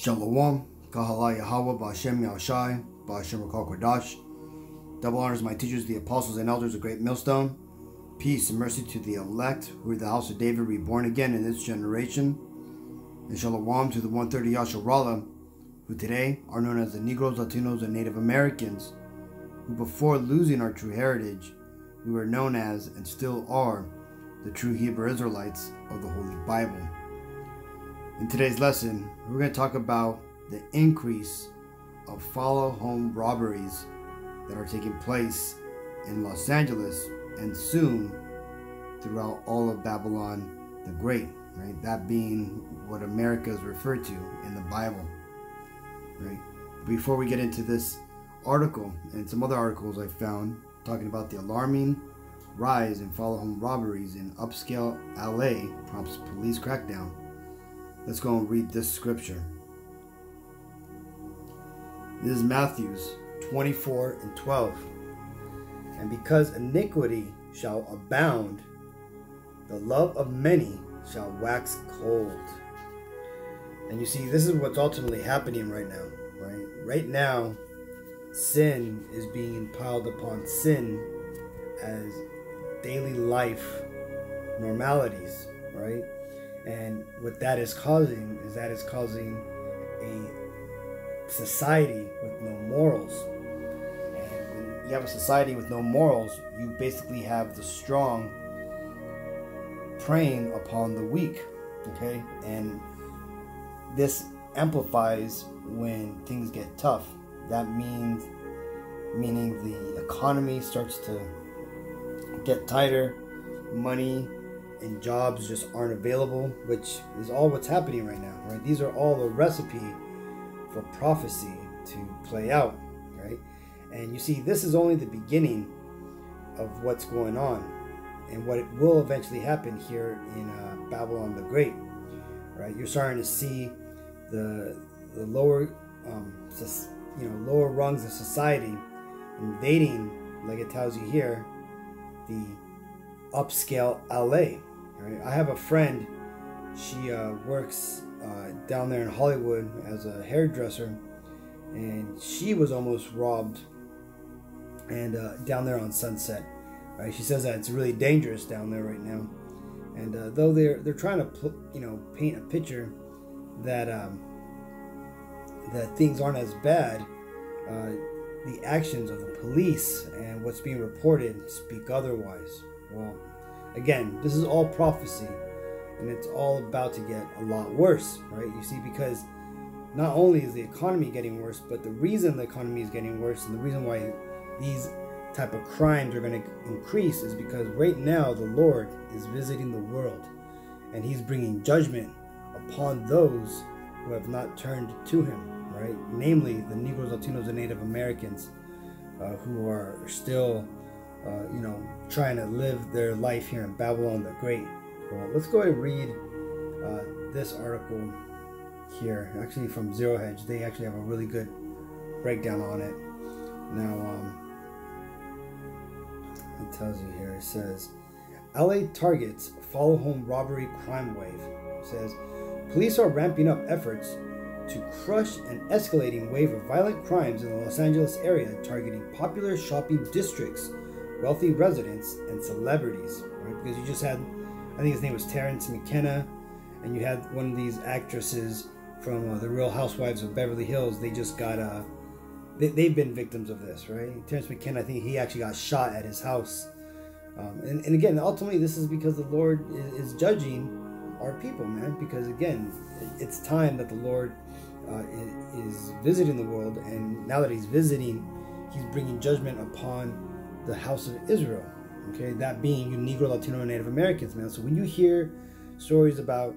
Shalom, Kahala Yahweh, Ba'Shem Yahushai, Ba'Shem Rakal Kodash. Double honors my teachers, the apostles and elders of Great Millstone. Peace and mercy to the elect, who are the house of David, reborn again in this generation. And Shalom to the 130 Yasharallah, who today are known as the Negroes, Latinos, and Native Americans, who before losing our true heritage, we were known as, and still are, the true Hebrew Israelites of the Holy Bible. In today's lesson, we're going to talk about the increase of follow-home robberies that are taking place in Los Angeles and soon throughout all of Babylon the Great, right? That being what America is referred to in the Bible, right? Before we get into this article and some other articles I found talking about the alarming rise in follow-home robberies in upscale LA prompts police crackdown, let's go and read this scripture. This is Matthew 24:12. And because iniquity shall abound, the love of many shall wax cold. And you see, this is what's ultimately happening right now, right? Right now, sin is being piled upon sin as daily life normalities, right? And what that is causing is that it's causing a society with no morals. And when you have a society with no morals, you basically have the strong preying upon the weak, okay? And this amplifies when things get tough. That meaning the economy starts to get tighter, money and jobs just aren't available, which is all what's happening right now, right? These are all the recipe for prophecy to play out, right? And you see, this is only the beginning of what's going on and what will eventually happen here in Babylon the Great, right? You're starting to see the lower, lower rungs of society invading, like it tells you here, the upscale LA. Right? I have a friend, she works down there in Hollywood as a hairdresser, and she was almost robbed and down there on Sunset. Right? She says that it's really dangerous down there right now, and though they're trying to paint a picture that that things aren't as bad, the actions of the police and what's being reported speak otherwise. Well, again, this is all prophecy, and it's all about to get a lot worse, right? You see, because not only is the economy getting worse, but the reason the economy is getting worse and the reason why these type of crimes are going to increase is because right now the Lord is visiting the world, and he's bringing judgment upon those who have not turned to him, right? Namely, the Negroes, Latinos, and Native Americans who are still trying to live their life here in Babylon the Great. Well, let's go ahead and read this article here, actually from Zero Hedge. They actually have a really good breakdown on it. Now, it tells you here, it says, LA targets follow home robbery crime wave. It says, police are ramping up efforts to crush an escalating wave of violent crimes in the Los Angeles area, targeting popular shopping districts, wealthy residents, and celebrities, right? Because you just had, I think his name was Terrence McKenna, and you had one of these actresses from the Real Housewives of Beverly Hills. They just got, they've been victims of this, right? Terrence McKenna, I think he actually got shot at his house. And again, ultimately, this is because the Lord is judging our people, man, because again, it's time that the Lord is visiting the world, and now that he's visiting, he's bringing judgment upon the house of Israel, okay? That being you Negro, Latino, and Native Americans, man. So when you hear stories about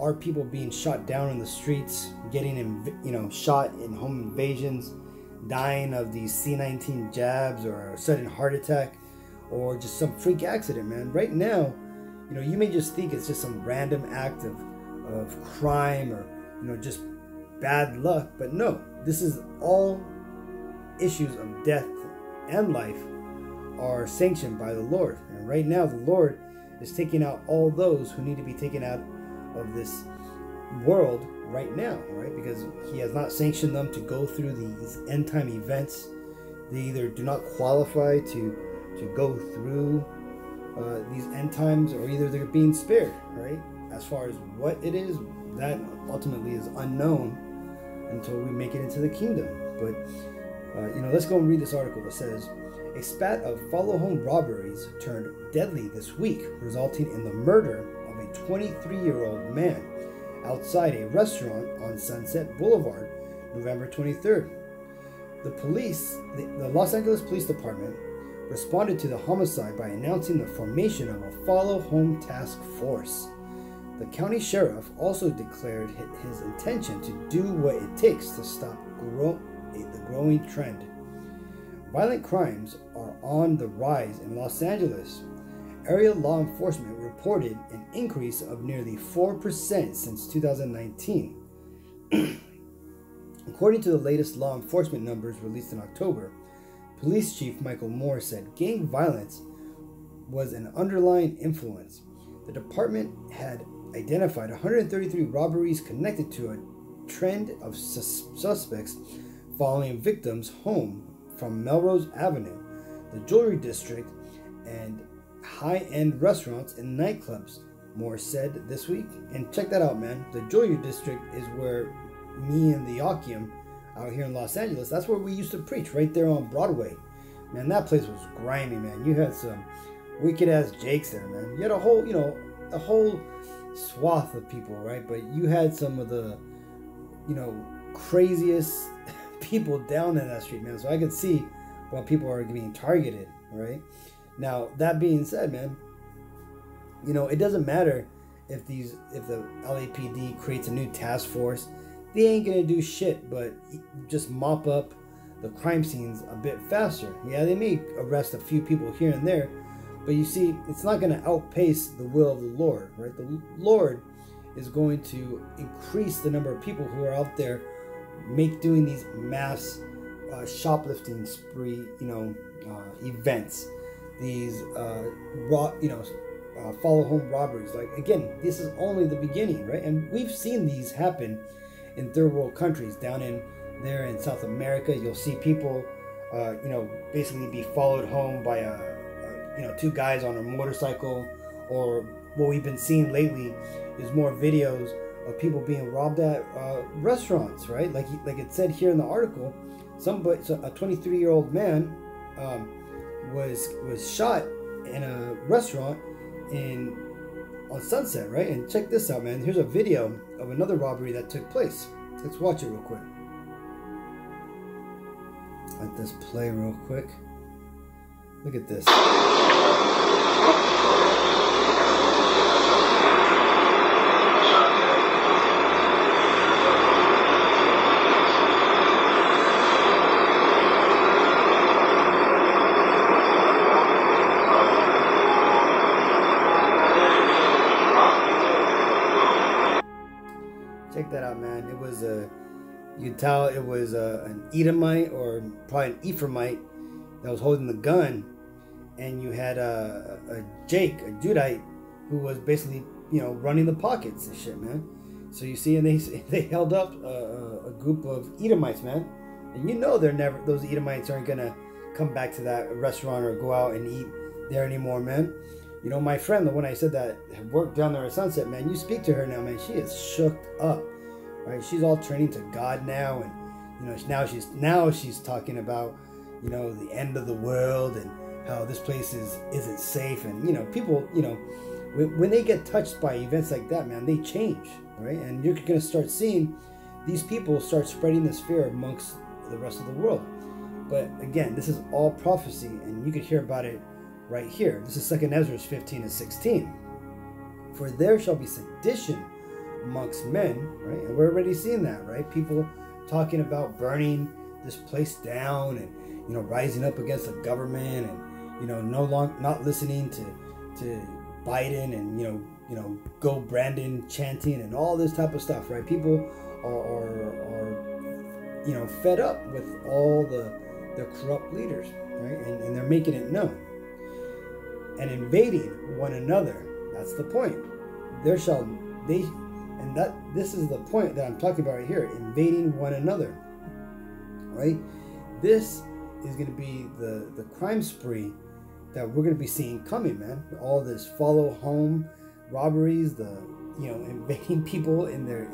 our people being shot down in the streets, getting shot in home invasions, dying of these C-19 jabs or a sudden heart attack or just some freak accident, man, right now, you may just think it's just some random act of crime or just bad luck, but no, this is all issues of death and life are sanctioned by the Lord. And right now the Lord is taking out all those who need to be taken out of this world right now, right? Because he has not sanctioned them to go through these end time events. They either do not qualify to go through these end times, or either they're being spared, right? As far as what it is, that ultimately is unknown until we make it into the kingdom. But let's go and read this article. It says, a spat of follow-home robberies turned deadly this week, resulting in the murder of a 23-year-old man outside a restaurant on Sunset Boulevard, November 23rd. The Los Angeles Police Department responded to the homicide by announcing the formation of a follow-home task force. The county sheriff also declared his intention to do what it takes to stop the growing trend. Violent crimes are on the rise in Los Angeles. Area law enforcement reported an increase of nearly 4% since 2019. According to the latest law enforcement numbers released in October, Police Chief Michael Moore said gang violence was an underlying influence. The department had identified 133 robberies connected to a trend of suspects following victims home from Melrose Avenue, the jewelry district, and high-end restaurants and nightclubs, Moore said this week. And check that out, man. The jewelry district is where me and the Yakim out here in Los Angeles, that's where we used to preach, right there on Broadway. Man, that place was grimy, man. You had some wicked-ass Jakes there, man. You had a whole swath of people, right? But you had some of the, craziest people down in that street, man. So I could see why people are being targeted, right? Now, that being said, man, it doesn't matter if the LAPD creates a new task force. They ain't gonna do shit but just mop up the crime scenes a bit faster. Yeah, they may arrest a few people here and there, but you see, it's not gonna outpace the will of the Lord, right? The Lord is going to increase the number of people who are out there doing these mass shoplifting spree, events, these follow home robberies. Like, again, this is only the beginning, right? And we've seen these happen in third world countries. Down in South America, you'll see people basically be followed home by two guys on a motorcycle. Or what we've been seeing lately is more videos of people being robbed at restaurants, right? Like it said here in the article, a 23-year-old man was shot in a restaurant on Sunset, right? And check this out, man. Here's a video of another robbery that took place. Let's watch it real quick. Let this play real quick. Look at this. Check that out, man. It was you could tell it was an Edomite, or probably an Ephraimite, that was holding the gun, and you had a Judite, who was basically running the pockets and shit, man. So you see, and they held up a group of Edomites, man, and those Edomites aren't gonna come back to that restaurant or go out and eat there anymore, man. My friend, the one I said that worked down there at Sunset, man, you speak to her now, man, she is shook up, right? She's all turning to God now, and now she's talking about the end of the world and how this place isn't safe. And people, when they get touched by events like that, man, they change, right? And you're gonna start seeing these people start spreading this fear amongst the rest of the world. But again, this is all prophecy, and you could hear about it right here. This is 2 Ezra 15 and 16. For there shall be sedition amongst men, right? And we're already seeing that, right? People talking about burning this place down, and rising up against the government, and not listening to Biden, and go Brandon chanting and all this type of stuff, right? People are fed up with all the corrupt leaders, right? And they're making it known. And invading one another. That's the point. And this is the point that I'm talking about right here, invading one another, right? This is going to be the crime spree that we're going to be seeing coming, man. All this follow home robberies, the invading people in their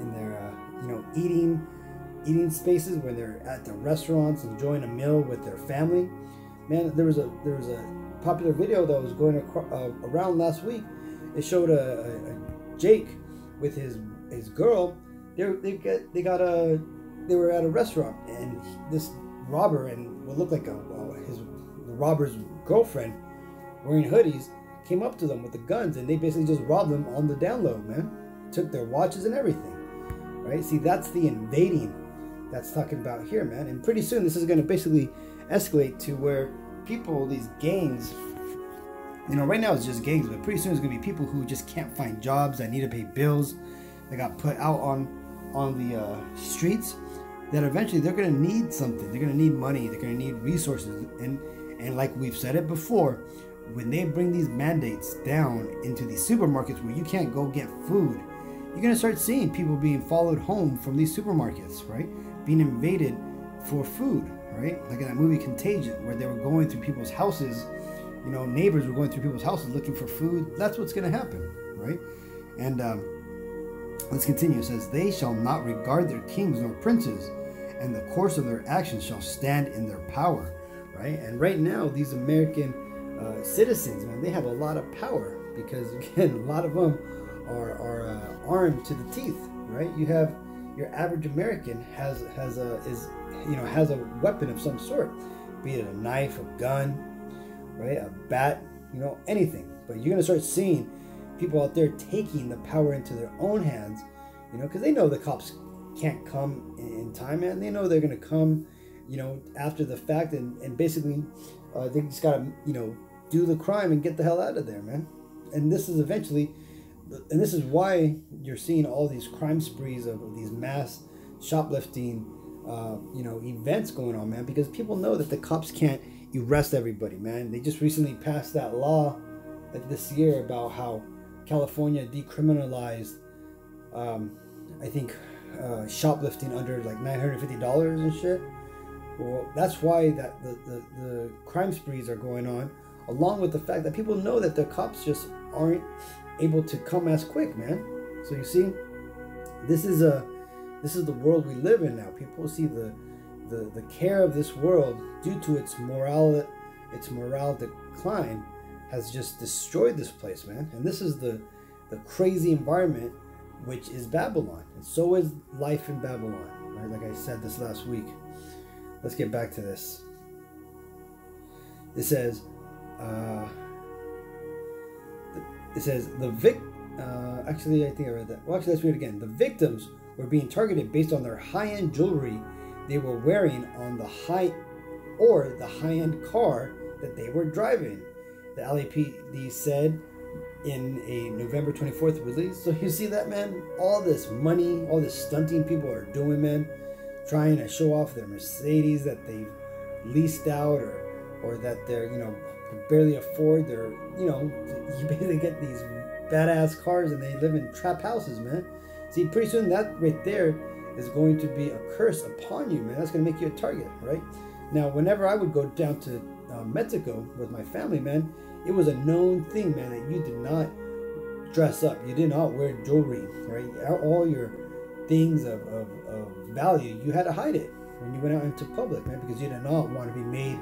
eating spaces when they're at the restaurants enjoying a meal with their family. Man, there was a popular video that was going around last week. It showed a Jake with his girl. They were at a restaurant, and this robber and what looked like the robber's girlfriend wearing hoodies came up to them with the guns, and they basically just robbed them on the down low, man. Took their watches and everything, right? See, that's the invading that's talking about here, man. And pretty soon this is going to basically escalate to where people, these gangs, right now it's just gangs, but pretty soon it's going to be people who just can't find jobs, that need to pay bills, that got put out on the streets, that eventually they're going to need something. They're going to need money. They're going to need resources. And like we've said it before, when they bring these mandates down into these supermarkets where you can't go get food, you're going to start seeing people being followed home from these supermarkets, right? Being invaded for food, right? Like in that movie Contagion, where they were going through people's houses, neighbors were going through people's houses looking for food. That's what's going to happen, right? And let's continue. It says, they shall not regard their kings nor princes, and the course of their actions shall stand in their power, right? And right now, these American citizens, man, they have a lot of power because, again, a lot of them are armed to the teeth, right? You have your average American has a weapon of some sort, be it a knife, a gun, right, a bat, anything. But you're gonna start seeing people out there taking the power into their own hands, because they know the cops can't come in time, man. They know they're gonna come, after the fact, and basically they just gotta, do the crime and get the hell out of there, man. And this is why you're seeing all these crime sprees of these mass shoplifting, events going on, man, because people know that the cops can't arrest everybody, man. They just recently passed that law this year about how California decriminalized, I think, shoplifting under like $950 and shit. Well, that's why that the crime sprees are going on, along with the fact that people know that the cops just aren't able to come as quick, man. So you see, this is the world we live in now. People see the care of this world, due to its morale decline, has just destroyed this place, man. And this is the crazy environment, which is Babylon, and so is life in Babylon, right? Like I said this last week. Let's get back to this. It says, actually, I think I read that. Well, actually, let's read it again. The victims were being targeted based on their high-end jewelry they were wearing on the high-end car that they were driving, the LAPD said in a November 24th release. So you see that, man? All this money, all this stunting people are doing, man, trying to show off their Mercedes that they've leased out, or that they're, barely afford their, you basically get these badass cars and they live in trap houses, man. See, pretty soon that right there is going to be a curse upon you, man. That's going to make you a target, right? Now, whenever I would go down to Mexico with my family, man, it was a known thing, man, that you did not dress up. You did not wear jewelry, right? All your things of value, you had to hide it when you went out into public, man, because you did not want to be made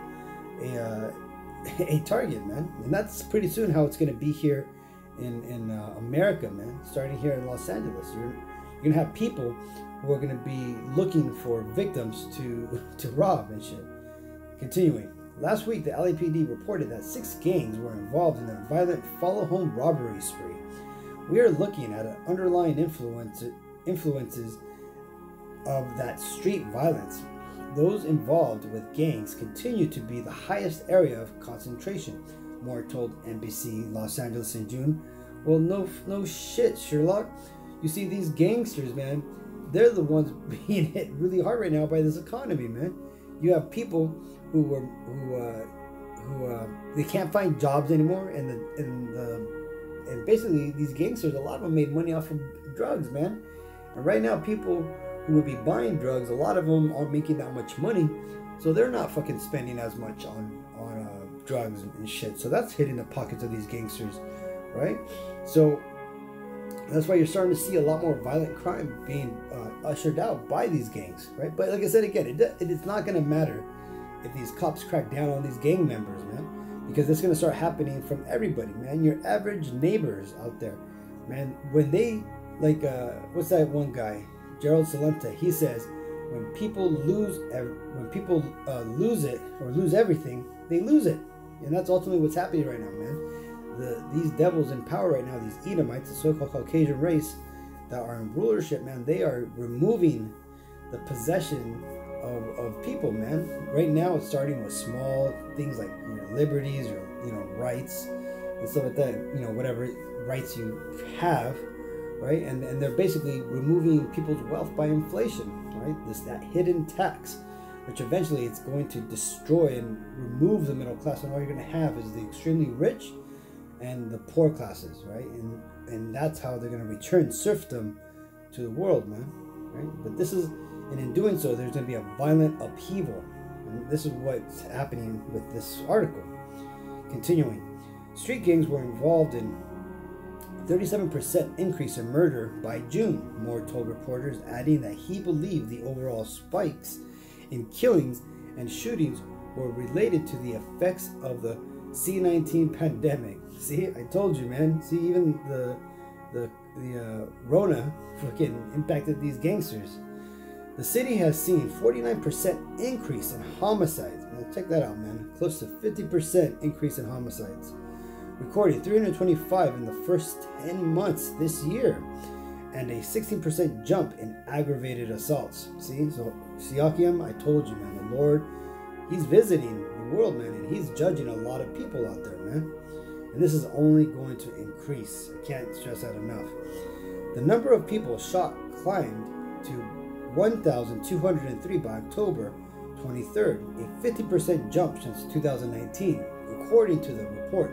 a target, man. And that's pretty soon how it's going to be here in America, man. Starting here in Los Angeles, you're going to have people who are going to be looking for victims to rob and shit. Continuing, last week the LAPD reported that 6 gangs were involved in a violent follow-home robbery spree. We are looking at an underlying influences of that street violence. Those involved with gangs continue to be the highest area of concentration, Moore told NBC Los Angeles in June. Well, no shit, Sherlock. You see, these gangsters, man, they're the ones being hit really hard right now by this economy, man. You have people who they can't find jobs anymore, and the and basically these gangsters, a lot of them made money off of drugs, man. And right now, people who would be buying drugs, a lot of them aren't making that much money, so they're not fucking spending as much on drugs and shit. So that's hitting the pockets of these gangsters, right? So that's why you're starting to see a lot more violent crime being ushered out by these gangs, right? But like I said again, it's not going to matter if these cops crack down on these gang members, man, because it's going to start happening from everybody, man. Your average neighbors out there, man, when they, like, what's that one guy, Gerald Salenta, he says, when people lose it or lose everything, they lose it. And that's ultimately what's happening right now, man. These devils in power right now, these Edomites, the so-called Caucasian race that are in rulership, man, they are removing the possession of people, man. Right now, it's starting with small things like your liberties, your rights, and stuff like that. Whatever rights you have, right? And they're basically removing people's wealth by inflation, right? That hidden tax, which eventually it's going to destroy and remove the middle class, and all you're going to have is the extremely rich and the poor classes, right? And that's how they're going to return serfdom to the world, man, right? But this is, and in doing so, there's going to be a violent upheaval, and this is what's happening with this article. Continuing, street gangs were involved in 37% increase in murder by June, Moore told reporters, adding that he believed the overall spikes in killings and shootings were related to the effects of the C-19 pandemic. See, I told you, man. See, even the Rona freaking impacted these gangsters. The city has seen 49% increase in homicides. Now check that out, man. Close to 50% increase in homicides. Recorded 325 in the first 10 months this year, and a 16% jump in aggravated assaults. See, so Siakiam, I told you, man, the Lord, he's visiting the world, man, and he's judging a lot of people out there, man. And this is only going to increase. I can't stress that enough. The number of people shot climbed to 1,203 by October 23rd, a 50% jump since 2019, according to the report.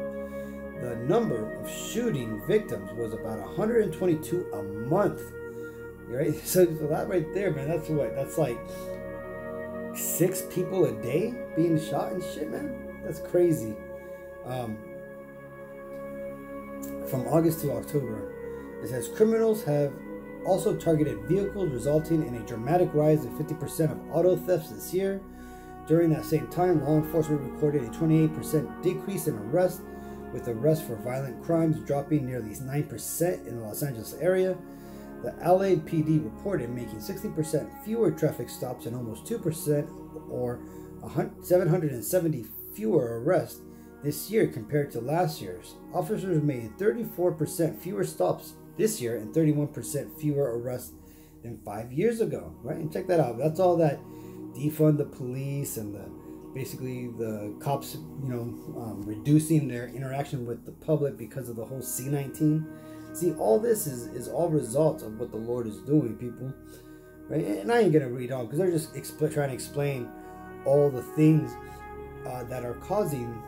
The number of shooting victims was about 122 a month. Right? So that right there, man, that's what? That's like 6 people a day being shot and shit, man. That's crazy. From August to October, it says criminals have also targeted vehicles, resulting in a dramatic rise of 50% of auto thefts this year. During that same time, law enforcement recorded a 28% decrease in arrests, with arrests for violent crimes dropping nearly 9% in the Los Angeles area. The LAPD reported making 60% fewer traffic stops and almost 2% or 770 fewer arrests this year compared to last year's. Officers made 34% fewer stops this year and 31% fewer arrests than 5 years ago, right? And check that out. That's all that defund the police and basically the cops, reducing their interaction with the public because of the whole C-19. See, all this is all results of what the Lord is doing, people, right? And I ain't gonna read on because they're just trying to explain all the things that are causing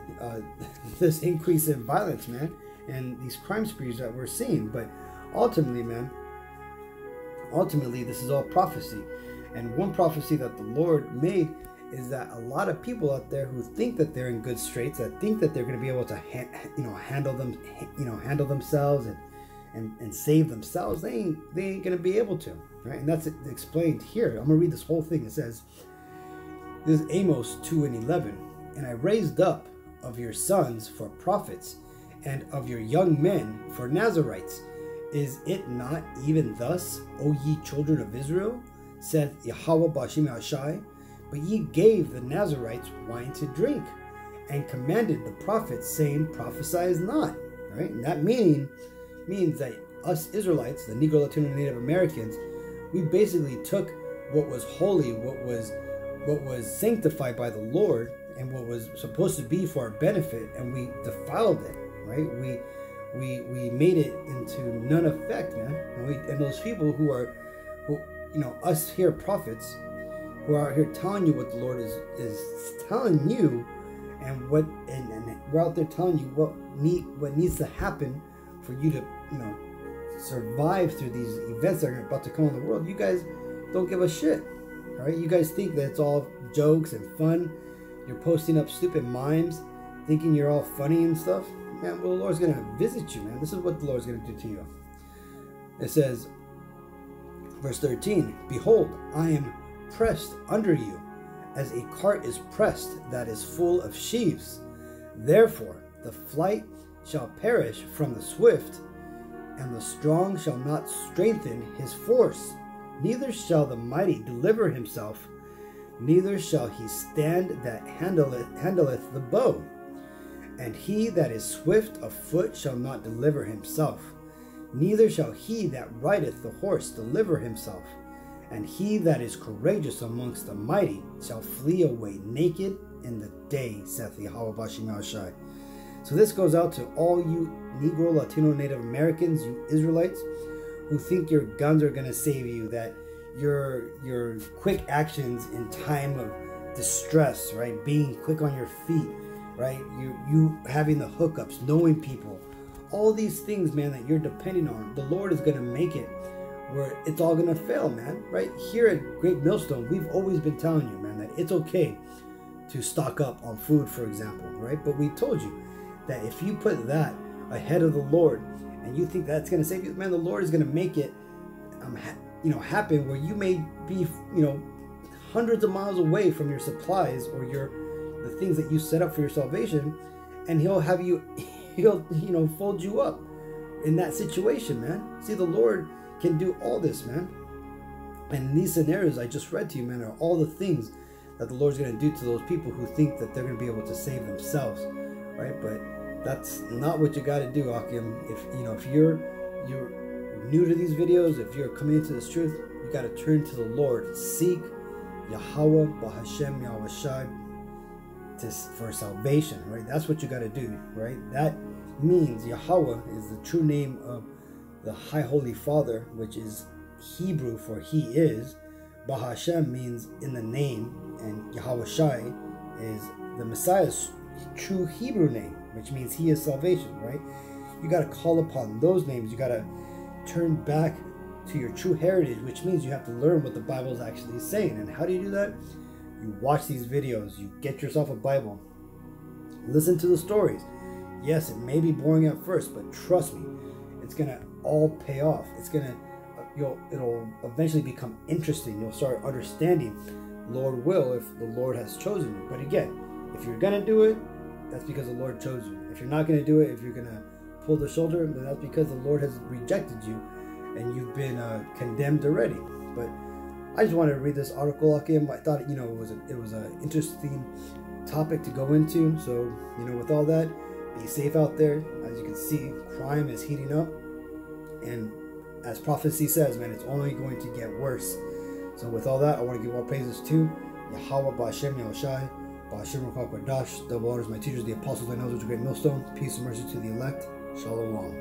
this increase in violence, man, and these crime sprees that we're seeing. But ultimately, man, this is all prophecy. And one prophecy that the Lord made is that a lot of people out there who think that they're in good straits, that think that they're going to be able to handle themselves and save themselves, they ain't going to be able to, right? And that's explained here. I'm going to read this whole thing. It says, this is Amos 2:11, and I raised up of your sons for prophets, and of your young men for Nazarites. Is it not even thus, O ye children of Israel? Saith Yahweh Bashim Ashai. But ye gave the Nazarites wine to drink, and commanded the prophets, saying, Prophesy not. Right? And that means that us Israelites, the Negro, Latino, and Native Americans, we basically took what was holy, what was sanctified by the Lord, and what was supposed to be for our benefit, and we defiled it. Right? We made it into none effect, man. And those people who us here prophets, who are out here telling you what the Lord is telling you, and we're out there telling you what needs to happen for you to, survive through these events that are about to come in the world, you guys don't give a shit. All right, you guys think that it's all jokes and fun. You're posting up stupid mimes, thinking you're all funny and stuff. Man, well, the Lord's gonna visit you, man. This is what the Lord's gonna do to you. It says, verse 13, behold, I am pressed under you, as a cart is pressed that is full of sheaves. Therefore the flight shall perish from the swift, and the strong shall not strengthen his force. Neither shall the mighty deliver himself, neither shall he stand that handleth the bow. And he that is swift of foot shall not deliver himself, neither shall he that rideth the horse deliver himself. And he that is courageous amongst the mighty shall flee away naked in the day, saith Yahweh Bashim Yahushai. So this goes out to all you Negro, Latino, Native Americans, you Israelites, who think your guns are going to save you, that your quick actions in time of distress, right, being quick on your feet, right, you having the hookups, knowing people, all these things, man, that you're depending on, the Lord is going to make it where it's all going to fail, man, right? Here at Great Millstone, we've always been telling you, man, that it's okay to stock up on food, for example, right? But we told you that if you put that ahead of the Lord and you think that's going to save you, man, the Lord is going to make it happen where you may be hundreds of miles away from your supplies or the things that you set up for your salvation, and he'll fold you up in that situation, man. See, the Lord can do all this, man. And these scenarios I just read to you, man, are all the things that the Lord's going to do to those people who think that they're going to be able to save themselves, right? But that's not what you got to do, Akim. If you're new to these videos, if you're coming into this truth, you got to turn to the Lord. Seek Yahweh Bahashem Yahushai for salvation, right? That's what you got to do, right? That means Yahweh is the true name of the High Holy Father, which is Hebrew for He is. Bahashem means in the name, and Yahushai is the Messiah's true Hebrew name, which means He is salvation, right? You got to call upon those names. You got to turn back to your true heritage, which means you have to learn what the Bible is actually saying. And how do you do that? You watch these videos, you get yourself a Bible, listen to the stories. Yes, it may be boring at first, but trust me, it's gonna all pay off. It'll eventually become interesting. You'll start understanding, Lord will, if the Lord has chosen you. But again, if you're gonna do it, that's because the Lord chose you. If you're not gonna do it, if you're gonna pull the shoulder, then that's because the Lord has rejected you and you've been condemned already. But I just wanted to read this article, Akim. I thought, it was an interesting topic to go into. So, with all that, be safe out there. As you can see, crime is heating up. And as prophecy says, man, it's only going to get worse. So with all that, I want to give all praises to Yahweh Ba'ashem Yahushai, Ba'ashem Rakak Bardash, double honors my teachers, the apostles, I know, which are Great Millstone. Peace and mercy to the elect. Shalom.